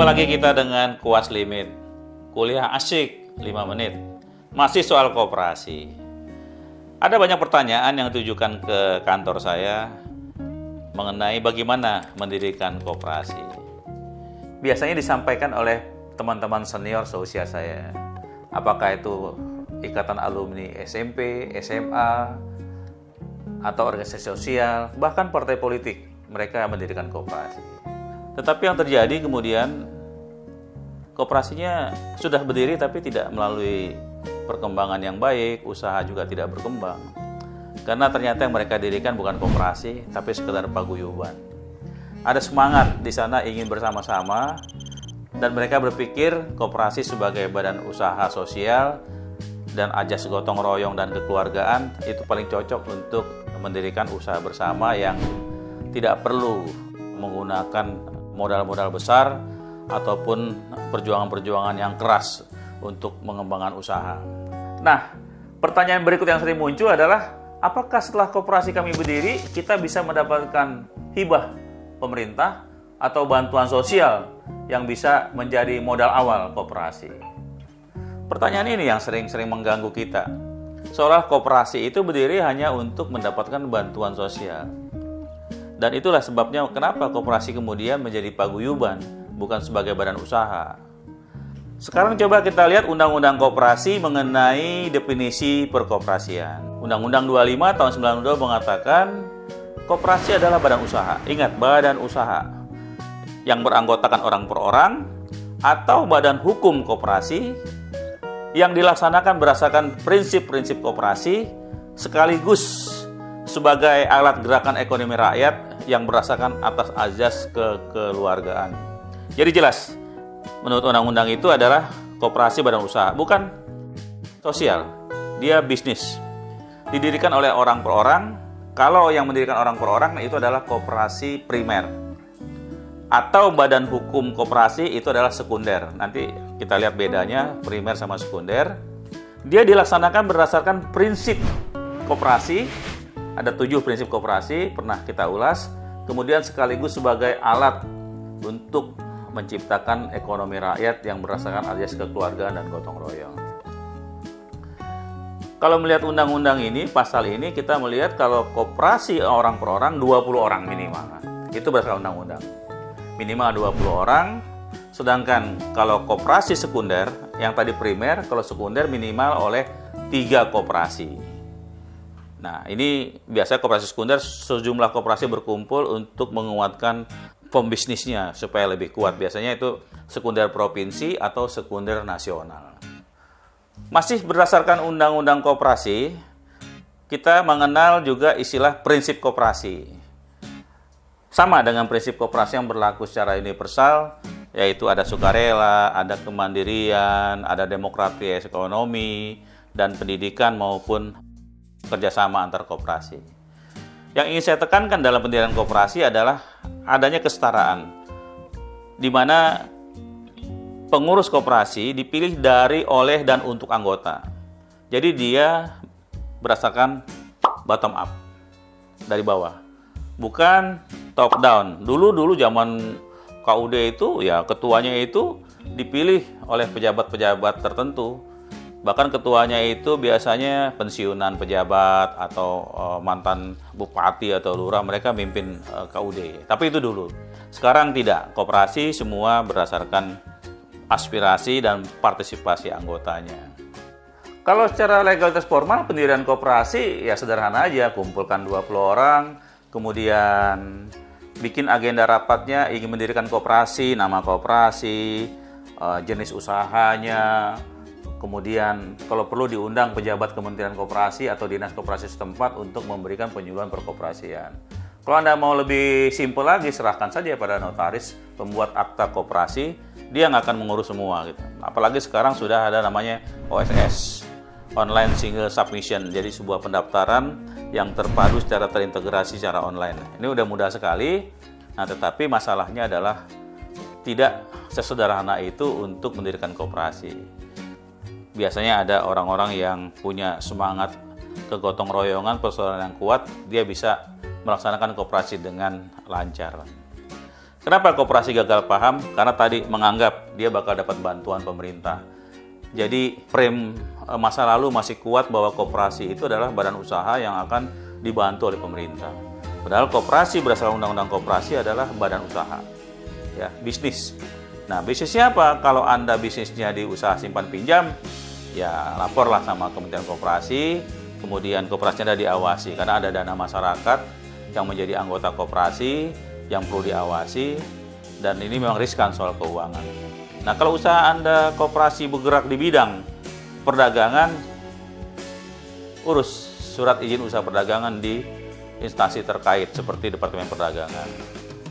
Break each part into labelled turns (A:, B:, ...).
A: Jumpa lagi kita dengan Kuas Limit. Kuliah asik 5 menit. Masih soal koperasi. Ada banyak pertanyaan yang ditujukan ke kantor saya mengenai bagaimana mendirikan koperasi. Biasanya disampaikan oleh teman-teman senior seusia saya. Apakah itu ikatan alumni SMP, SMA, atau organisasi sosial, bahkan partai politik, mereka mendirikan koperasi. Tetapi yang terjadi kemudian, koperasinya sudah berdiri tapi tidak melalui perkembangan yang baik, usaha juga tidak berkembang. Karena ternyata yang mereka dirikan bukan koperasi, tapi sekedar paguyuban. Ada semangat di sana ingin bersama-sama, dan mereka berpikir koperasi sebagai badan usaha sosial dan ajas gotong royong dan kekeluargaan itu paling cocok untuk mendirikan usaha bersama yang tidak perlu menggunakan modal-modal besar ataupun perjuangan-perjuangan yang keras untuk mengembangkan usaha. Nah, pertanyaan berikut yang sering muncul adalah, apakah setelah koperasi kami berdiri, kita bisa mendapatkan hibah pemerintah atau bantuan sosial yang bisa menjadi modal awal koperasi? Pertanyaan ini yang sering-sering mengganggu kita. Seolah koperasi itu berdiri hanya untuk mendapatkan bantuan sosial. Dan itulah sebabnya kenapa koperasi kemudian menjadi paguyuban, bukan sebagai badan usaha. Sekarang coba kita lihat Undang-Undang Koperasi mengenai definisi perkoperasian. Undang-Undang 25 tahun 92 mengatakan koperasi adalah badan usaha. Ingat, badan usaha yang beranggotakan orang per orang atau badan hukum koperasi yang dilaksanakan berdasarkan prinsip-prinsip koperasi sekaligus sebagai alat gerakan ekonomi rakyat yang berdasarkan atas azas kekeluargaan. Jadi jelas, menurut undang-undang itu adalah koperasi badan usaha, bukan sosial. Dia bisnis. Didirikan oleh orang per orang. Kalau yang mendirikan orang per orang itu adalah koperasi primer. Atau badan hukum koperasi itu adalah sekunder. Nanti kita lihat bedanya primer sama sekunder. Dia dilaksanakan berdasarkan prinsip koperasi. Ada 7 prinsip koperasi, pernah kita ulas. Kemudian sekaligus sebagai alat untuk menciptakan ekonomi rakyat yang berdasarkan azas kekeluargaan dan gotong royong. Kalau melihat undang-undang ini, pasal ini, kita melihat kalau koperasi orang per orang 20 orang minimal. Itu berdasarkan undang-undang. Minimal 20 orang, sedangkan kalau koperasi sekunder, yang tadi primer, kalau sekunder minimal oleh 3 koperasi. Nah, ini biasanya koperasi sekunder, sejumlah koperasi berkumpul untuk menguatkan pembisnisnya supaya lebih kuat. Biasanya itu sekunder provinsi atau sekunder nasional. Masih berdasarkan undang-undang koperasi, kita mengenal juga istilah prinsip koperasi. Sama dengan prinsip koperasi yang berlaku secara universal, yaitu ada sukarela, ada kemandirian, ada demokratis ekonomi, dan pendidikan maupun kerjasama antar koperasi. Yang ingin saya tekankan dalam pendirian koperasi adalah adanya kesetaraan, di mana pengurus koperasi dipilih dari, oleh, dan untuk anggota. Jadi dia berdasarkan bottom up, dari bawah, bukan top down. Dulu zaman KUD itu ya ketuanya itu dipilih oleh pejabat-pejabat tertentu. Bahkan ketuanya itu biasanya pensiunan pejabat atau mantan bupati atau lurah, mereka mimpin KUD. Tapi itu dulu. Sekarang tidak. Koperasi semua berdasarkan aspirasi dan partisipasi anggotanya. Kalau secara legalitas formal pendirian koperasi ya sederhana aja, kumpulkan 20 orang, kemudian bikin agenda rapatnya, ingin mendirikan koperasi, nama koperasi, jenis usahanya, kemudian kalau perlu diundang pejabat Kementerian Koperasi atau Dinas Koperasi setempat untuk memberikan penyuluhan perkoperasian. Kalau Anda mau lebih simpel lagi, serahkan saja pada notaris pembuat akta koperasi, dia yang akan mengurus semua gitu. Apalagi sekarang sudah ada namanya OSS, Online Single Submission, jadi sebuah pendaftaran yang terpadu secara terintegrasi secara online. Ini udah mudah sekali. Nah, tetapi masalahnya adalah tidak sesederhana itu untuk mendirikan koperasi. Biasanya ada orang-orang yang punya semangat kegotong royongan, persaudaraan yang kuat, dia bisa melaksanakan koperasi dengan lancar. Kenapa koperasi gagal paham? Karena tadi menganggap dia bakal dapat bantuan pemerintah. Jadi frame masa lalu masih kuat bahwa koperasi itu adalah badan usaha yang akan dibantu oleh pemerintah. Padahal koperasi berdasarkan undang-undang koperasi adalah badan usaha, ya, bisnis. Nah, bisnisnya apa? Kalau Anda bisnisnya di usaha simpan pinjam, ya laporlah sama Kementerian Koperasi, kemudian koperasi Anda diawasi karena ada dana masyarakat yang menjadi anggota koperasi yang perlu diawasi, dan ini memang riskan soal keuangan. Nah, kalau usaha Anda koperasi bergerak di bidang perdagangan, urus surat izin usaha perdagangan di instansi terkait seperti Departemen Perdagangan.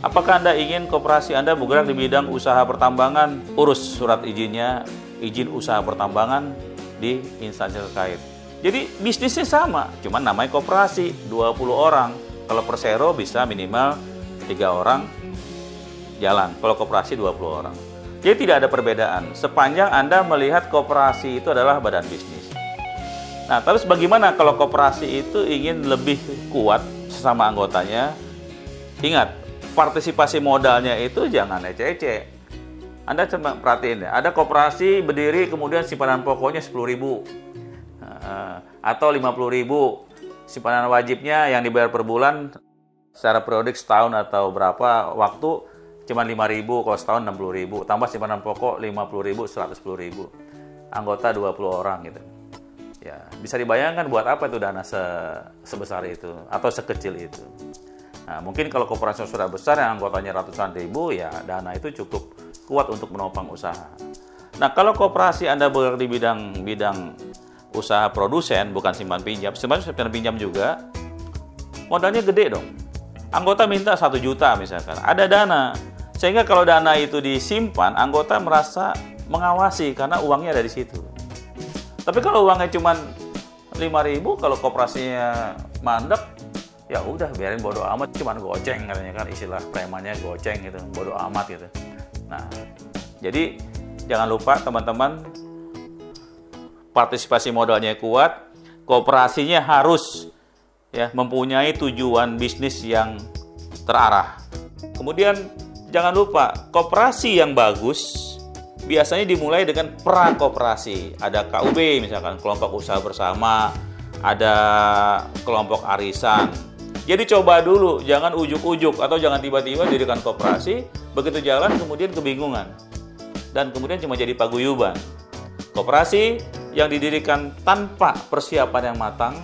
A: Apakah Anda ingin koperasi Anda bergerak di bidang usaha pertambangan, urus surat izinnya, izin usaha pertambangan di instansi terkait. Jadi bisnisnya sama, cuman namanya koperasi, 20 orang. Kalau persero bisa minimal 3 orang jalan, kalau koperasi 20 orang. Jadi tidak ada perbedaan sepanjang Anda melihat koperasi itu adalah badan bisnis. Nah, terus bagaimana kalau koperasi itu ingin lebih kuat sesama anggotanya? Ingat, partisipasi modalnya itu jangan ecek-ecek. Anda coba perhatiin ya, ada koperasi berdiri kemudian simpanan pokoknya 10.000 atau 50.000, simpanan wajibnya yang dibayar per bulan secara periodik setahun atau berapa waktu cuma 5.000, kalau setahun 60.000, tambah simpanan pokok 50.000, 110.000, anggota 20 orang gitu. Ya, bisa dibayangkan buat apa itu dana sebesar itu atau sekecil itu. Nah, mungkin kalau koperasi sudah besar yang anggotanya ratusan ribu, ya dana itu cukup kuat untuk menopang usaha. Nah, kalau koperasi Anda bergerak di bidang usaha produsen, bukan simpan pinjam, sebenarnya simpan pinjam juga, modalnya gede dong. Anggota minta 1 juta misalkan, ada dana. Sehingga kalau dana itu disimpan, anggota merasa mengawasi karena uangnya ada di situ. Tapi kalau uangnya cuma 5.000, kalau koperasinya mandek, ya udah biarin, bodo amat, cuman goceng katanya kan, istilah premannya goceng gitu, bodo amat gitu. Nah, jadi jangan lupa teman-teman, partisipasi modalnya kuat, koperasinya harus ya mempunyai tujuan bisnis yang terarah. Kemudian jangan lupa, koperasi yang bagus biasanya dimulai dengan prakoperasi. Ada KUB misalkan, kelompok usaha bersama, ada kelompok arisan. Jadi coba dulu, jangan ujuk-ujuk atau jangan tiba-tiba dirikan koperasi, begitu jalan kemudian kebingungan dan kemudian cuma jadi paguyuban. Koperasi yang didirikan tanpa persiapan yang matang,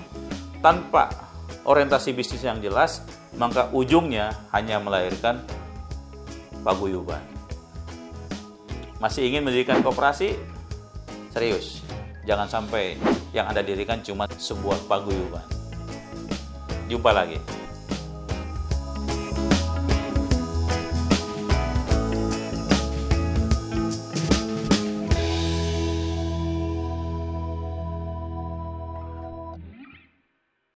A: tanpa orientasi bisnis yang jelas, maka ujungnya hanya melahirkan paguyuban. Masih ingin mendirikan koperasi? Serius, jangan sampai yang Anda dirikan cuma sebuah paguyuban. Jumpa lagi.